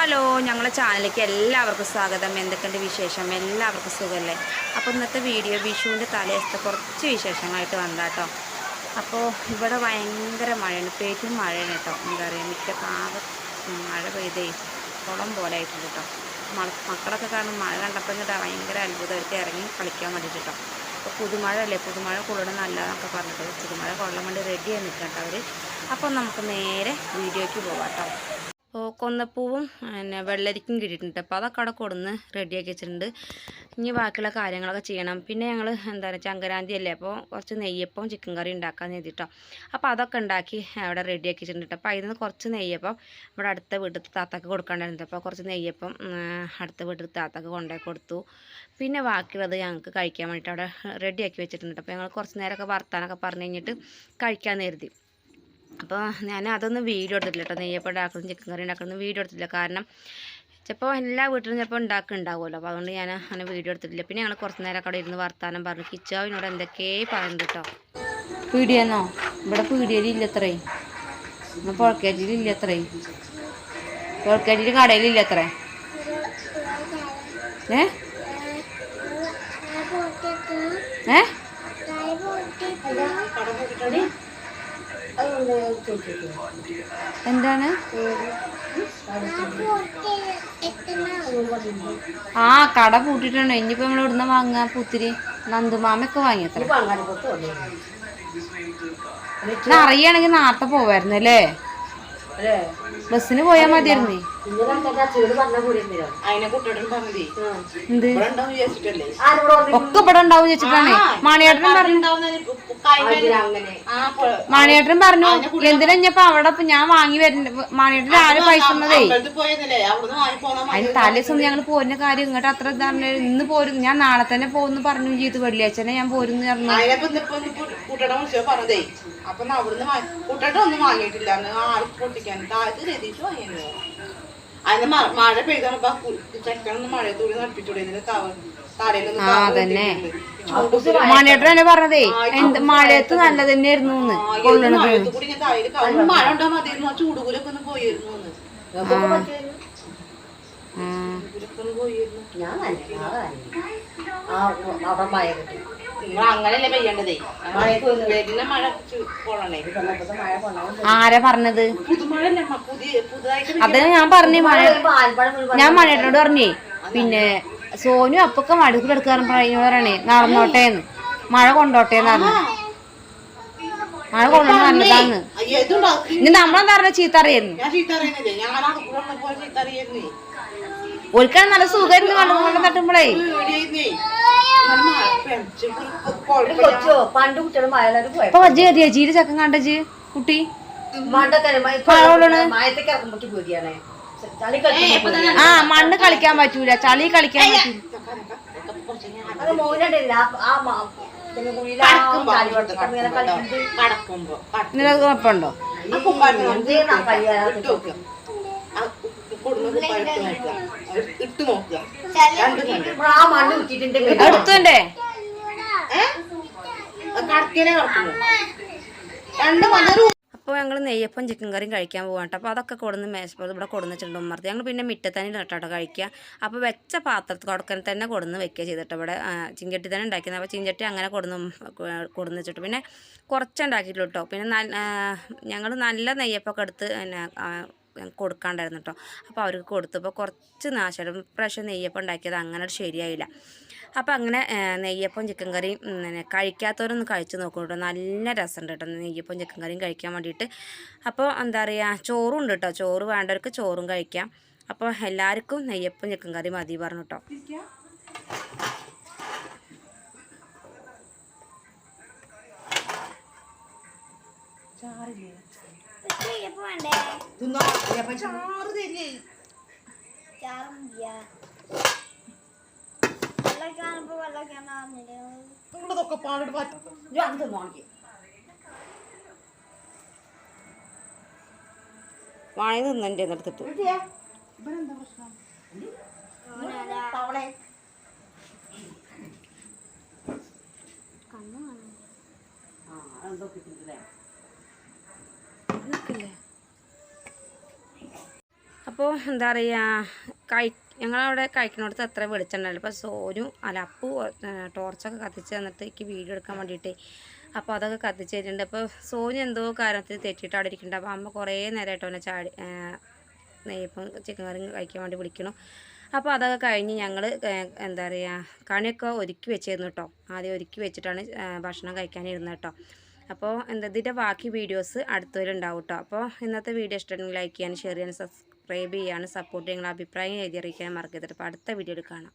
Hello, ഞങ്ങളുടെ ചാനലിലേക്ക് എല്ലാവർക്കും സ്വാഗതം. എന്തൊക്കെയുണ്ട് വിശേഷം? എല്ലാവർക്കും സുഖമല്ലേ? അപ്പോൾ ഇന്നത്തെ വീഡിയോ വിഷുവിൻ്റെ തലേദിവസത്തെ കുറച്ച് വിശേഷങ്ങളായിട്ട് വന്നാട്ടോ. അപ്പോൾ ഇവിടെ ഭയങ്കര മഴയാണ്, പേറ്റും മഴയാണ് കേട്ടോ. എന്താ പറയുക, മിറ്റക്കാകെ മഴ പെയ്തേ കുളം പോലെ ആയിട്ടുണ്ട് കേട്ടോ. മക്കളൊക്കെ കാരണം മഴ കണ്ടപ്പോൾ എന്നിട്ട് ഭയങ്കര അത്ഭുതമായിട്ട് ഇറങ്ങി കളിക്കാൻ വേണ്ടിയിട്ട് കേട്ടോ. അപ്പോൾ പുതുമഴ അല്ലേ, പുതുമഴ കൊള്ളണം നല്ലതെന്നൊക്കെ പറഞ്ഞിട്ട് പുതുമഴ കൊള്ളാൻ വേണ്ടി റെഡിയായി നിൽക്കട്ടോ അവർ. അപ്പോൾ നമുക്ക് നേരെ വീഡിയോയ്ക്ക് പോകാം കേട്ടോ. അപ്പോൾ കൊന്നപ്പൂവും പിന്നെ വെള്ളരിക്കും കിട്ടിയിട്ടുണ്ട്. അപ്പോൾ അതൊക്കെ അവിടെ കൊടുന്ന് റെഡിയാക്കി വെച്ചിട്ടുണ്ട്. ഇനി ബാക്കിയുള്ള കാര്യങ്ങളൊക്കെ ചെയ്യണം. പിന്നെ ഞങ്ങൾ എന്താ പറയുക, സംക്രാന്തി അല്ലേ, അപ്പോൾ കുറച്ച് നെയ്യപ്പം ചിക്കൻ കറി ഉണ്ടാക്കാമെന്ന് എഴുതിയിട്ടോ. അപ്പോൾ അതൊക്കെ ഉണ്ടാക്കി അവിടെ റെഡിയാക്കി വെച്ചിട്ടുണ്ട്. അപ്പോൾ അതിൽ നിന്ന് കുറച്ച് നെയ്യപ്പം ഇവിടെ അടുത്ത വീട്ടിൽ താത്താക്ക് കൊടുക്കാണ്ടായിരുന്നു. അപ്പോൾ കുറച്ച് നെയ്യപ്പം അടുത്ത വീട്ടിൽ താത്താക്ക് കൊണ്ടുപോയി കൊടുത്തു. പിന്നെ ബാക്കിയുള്ളത് ഞങ്ങൾക്ക് കഴിക്കാൻ വേണ്ടിയിട്ട് അവിടെ റെഡിയാക്കി വെച്ചിട്ടുണ്ട്. അപ്പോൾ ഞങ്ങൾ കുറച്ച് നേരമൊക്കെ വർത്താനൊക്കെ പറഞ്ഞു കഴിഞ്ഞിട്ട് കഴിക്കാമെന്ന് കരുതി. അപ്പോൾ ഞാൻ അതൊന്നും വീഡിയോ എടുത്തിട്ടില്ല കേട്ടോ. നെയ്യപ്പം ഉണ്ടാക്കുന്നത് ചിക്കൻ കറി ഉണ്ടാക്കുന്നത് വീഡിയോ എടുത്തിട്ടില്ല. കാരണം ചിലപ്പോൾ എല്ലാ വീട്ടിലും ചിലപ്പോൾ ഉണ്ടാക്കുന്നുണ്ടാവുമല്ലോ. അപ്പോൾ അതുകൊണ്ട് ഞാൻ അങ്ങനെ വീഡിയോ എടുത്തിട്ടില്ല. പിന്നെ ഞങ്ങൾ കുറച്ച് നേരം അവിടെ ഇരുന്ന് വർത്താനം പറഞ്ഞു. കിച്ചാവിനോട് എന്തൊക്കെ പറയുന്നുണ്ട് കേട്ടോ. പീടിയെന്നോ? ഇവിടെ പീടിയയിലില്ല അത്രേ, എന്നാൽ പുഴക്കേറ്റിലില്ല അത്രേ, പുഴക്കേറ്റിൽ കടയിലില്ല അത്രേ. എന്താണ്? ആ, കട പൂട്ടിട്ടുണ്ട്. ഇനിയിപ്പോൾ നമ്മൾ ഇവിടുന്ന് വാങ്ങാൻ പൂത്തിരി നന്ദുമാമയൊക്കെ വാങ്ങിയത്ര. അറിയാണെങ്കിൽ നേരത്തെ പോവായിരുന്നു അല്ലേ? ബസ്സിന് പോയാൽ മതിയായിരുന്നേ. എന്ത് ഒക്കെ ഇവിടെ ഉണ്ടാവും വെച്ചിട്ടാണ് മാണിയേട്ടൻ പറഞ്ഞു. എന്തിനാ ഇഞ്ഞപ്പോ അവിടെ ഞാൻ വാങ്ങി വരുന്ന മാണിയേട്ടൻ രാവിലെ പൈസ തന്നതേ. അതിന് തലേദിവസം ഞങ്ങൾ പോരുന്ന കാര്യം ഇങ്ങോട്ട് അത്ര ഇതാണ്. ഇന്ന് പോരും, ഞാൻ നാളെ തന്നെ പോകുന്നു പറഞ്ഞു ചെയ്തു. വെള്ളിയാഴ്ചനെ ഞാൻ പോരുന്നു പറഞ്ഞു. അപ്പൊ അവിടുന്ന് കുട്ടൊന്നും വാങ്ങിയിട്ടില്ല. അതിന് മഴ പെയ്തപ്പോ ചെക്കനൊന്ന് മഴ തൂടി നടപ്പിച്ചൂടെ. അതന്നെ മാണിയേട്ടൻ തന്നെ പറഞ്ഞതേ, മഴയത്ത് നല്ല തന്നെയായിരുന്നു കൊള്ളണത്. മഴ ഉണ്ടാ മതിയായിരുന്നു, ആ ചൂടുകൂലൊക്കെ ഒന്ന് പോയിരുന്നു. അങ്ങനല്ലേ പെയ്യേണ്ടതേ. മഴ കൊള്ളണേ. ആരാ പറഞ്ഞത്? അത് ഞാൻ പറഞ്ഞു. ഞാൻ മഴയേട്ടനോട് പറഞ്ഞേ, പിന്നെ സോനു അപ്പൊക്കെ മടുക്കിൽ എടുക്കാറ് പറയണേ നടന്നോട്ടേന്ന്, മഴ കൊണ്ടോട്ടേന്ന് പറഞ്ഞു. മഴ കൊള്ളണ നല്ലതാന്ന്. ഇനി നമ്മളെന്താ പറഞ്ഞ ചീത്ത അറിയായിരുന്നു. ഒരിക്കലും നല്ല സുഖമായിരുന്നു വെള്ളം തട്ടുമ്പോഴേ. ഇപ്പൊ ചേച്ചിയുടെ ചക്കൻ കണ്ടജ് കുട്ടി ആ മണ്ണ് കളിക്കാൻ പറ്റൂല, ചളി കളിക്കാൻ പറ്റൂല. കുഴപ്പമുണ്ടോ? എടുത്തുണ്ടേ അപ്പോൾ ഞങ്ങൾ നെയ്യപ്പം ചിക്കൻ കറിയും കഴിക്കാൻ പോകാം കേട്ടോ. അപ്പോൾ അതൊക്കെ കൊടുന്ന് മേശപ്പുറത്ത് ഇവിടെ കൊടുന്ന് വെച്ചിട്ടുണ്ട് ഉമ്മർത്ത്. ഞങ്ങൾ പിന്നെ മിറ്റത്തന്നെ നട്ടോ കഴിക്കുക. അപ്പോൾ വെച്ച പാത്രത്തിൽ കൊടുക്കാൻ തന്നെ കൊടുന്ന് വെക്കുക ചെയ്തിട്ട് ഇവിടെ ചിഞ്ചട്ടി തന്നെ ഉണ്ടാക്കിയത്. അപ്പോൾ ചിഞ്ചട്ടി അങ്ങനെ കൊടുന്ന് വെച്ചിട്ട് പിന്നെ കുറച്ചുണ്ടാക്കിയിട്ടുള്ളൂ കേട്ടോ. പിന്നെ ഞങ്ങൾ നല്ല നെയ്യപ്പൊക്കെ എടുത്ത് പിന്നെ കൊടുക്കാണ്ടായിരുന്നു കേട്ടോ. അപ്പോൾ അവർക്ക് കൊടുത്തപ്പോൾ കുറച്ച് നാശം പ്രാവശ്യം നെയ്യപ്പം ഉണ്ടാക്കിയത് അങ്ങനെ ശരിയായില്ല. അപ്പോൾ അങ്ങനെ നെയ്യപ്പം ചിക്കൻ കറിയും കഴിക്കാത്തവരൊന്ന് കഴിച്ച് നോക്കും കേട്ടോ. നല്ല രസമുണ്ട് കേട്ടോ നെയ്യപ്പം ചിക്കൻ കറിയും കഴിക്കാൻ വേണ്ടിയിട്ട്. അപ്പോൾ എന്താ പറയുക, ചോറും ഉണ്ട് കേട്ടോ. ചോറ് വേണ്ടവർക്ക് ചോറും കഴിക്കാം. അപ്പോൾ എല്ലാവർക്കും നെയ്യപ്പം ചിക്കൻ കറി മതി പറഞ്ഞു കേട്ടോ. വാണി തിന്നെ എടുത്തിട്ട് അപ്പോൾ എന്താ പറയുക, ഞങ്ങളവിടെ കഴിക്കുന്നിടത്ത് അത്ര വെളിച്ചെണ്ണല്ലോ. അപ്പോൾ സോനു അപ്പു ടോർച്ചൊക്കെ കത്തിച്ച് തന്നിട്ട് എനിക്ക് വീഡിയോ എടുക്കാൻ വേണ്ടിയിട്ട് അപ്പോൾ അതൊക്കെ കത്തിച്ച് തരുന്നുണ്ട്. അപ്പോൾ സോനു എന്തോ കാര്യത്തിൽ തെറ്റിയിട്ട് അവിടെ ഇരിക്കുന്നുണ്ട്. അപ്പോൾ അമ്മ കുറേ നേരമായിട്ട് അവനെ നെയ്യപ്പം ചിക്കൻ കറി കഴിക്കാൻ വേണ്ടി വിളിക്കണം. അപ്പോൾ അതൊക്കെ കഴിഞ്ഞ് ഞങ്ങൾ എന്താ പറയുക, കണിയൊക്കെ ഒരുക്കി വെച്ചിരുന്നു കേട്ടോ. ആദ്യം ഒരുക്കി വെച്ചിട്ടാണ് ഭക്ഷണം കഴിക്കാനിരുന്നത് കേട്ടോ. അപ്പോൾ ഇതിൻ്റെ ബാക്കി വീഡിയോസ് അടുത്തവരുണ്ടാവും കേട്ടോ. അപ്പോൾ ഇന്നത്തെ വീഡിയോ ഇഷ്ടമാണെങ്കിൽ ലൈക്ക് ചെയ്യാനും ഷെയർ ചെയ്യാനും സബ്സ്ക്രൈബ് ചെയ്യാനും സപ്പോർട്ട് ചെയ്യാനും അഭിപ്രായം എഴുതി അറിയിക്കാനും മറക്കരുത്. അപ്പോൾ അടുത്ത വീഡിയോയിൽ കാണാം.